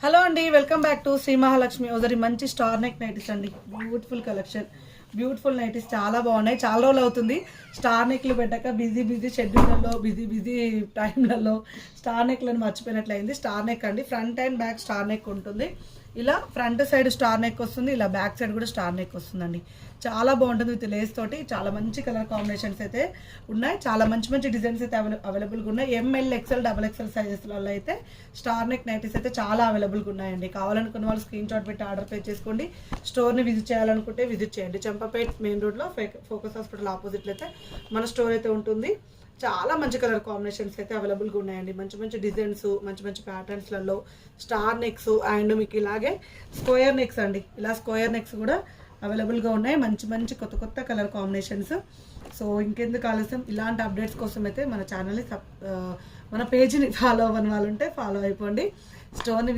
Hello అండి, welcome back to Sri Mahalakshmi hosiery. మంచి star neck nighties అండి. బ్యూటిఫుల్ కలెక్షన్, బ్యూటిఫుల్ నైటీస్ చాలా బాగున్నాయి. చాలా రోజులు అవుతుంది స్టార్ నెక్లు పెట్టాక. బిజీ షెడ్యూల్లలో, బిజీ టైంలలో స్టార్ నెక్లను మర్చిపోయినట్లయింది. స్టార్ నెక్ అండి, front and back star neck ఉంటుంది. ఇలా ఫ్రంట్ సైడ్ స్టార్ నెక్ వస్తుంది, ఇలా బ్యాక్ సైడ్ కూడా స్టార్ నెక్ వస్తుందండి. చాలా బాగుంటుంది విత్ లేస్ తోటి. చాలా మంచి కలర్ కాంబినేషన్స్ అయితే ఉన్నాయి. చాలా మంచి డిజైన్స్ అయితే అవైలబుల్గా ఉన్నాయి. ఎంఎల్ ఎక్స్ఎల్ XXL సైజెస్లలో అయితే స్టార్ నెక్ నైటీస్ అయితే చాలా అవైలబుల్గా ఉన్నాయండి. కావాలనుకున్న వాళ్ళు స్క్రీన్ షాట్ పెట్టి ఆర్డర్ పే చేసుకోండి. స్టోర్ని విజిట్ చేయాలనుకుంటే విజిట్ చేయండి. చంపాపేట్ మెయిన్ రోడ్లో ఫోకస్ హాస్పిటల్ ఆపోజిట్లో అయితే మన స్టోర్ అయితే ఉంటుంది. చాలా మంచి కలర్ కాంబినేషన్స్ అయితే అవైలబుల్గా ఉన్నాయండి. మంచి డిజైన్స్, మంచి ప్యాటర్న్స్లలో స్టార్ నెక్స్ అండ్ మీకు ఇలాగే స్క్వేర్ నెక్స్ అండి. ఇలా స్క్వేర్ నెక్స్ కూడా అవైలబుల్గా ఉన్నాయి. మంచి కొత్త కలర్ కాంబినేషన్స్. సో ఇంకెందుకు ఆలస్యం, ఇలాంటి అప్డేట్స్ కోసం అయితే మన ఛానల్ని మన పేజ్ని ఫాలో అవ్వని వాళ్ళు ఉంటే ఫాలో అయిపోండి. స్టోర్ని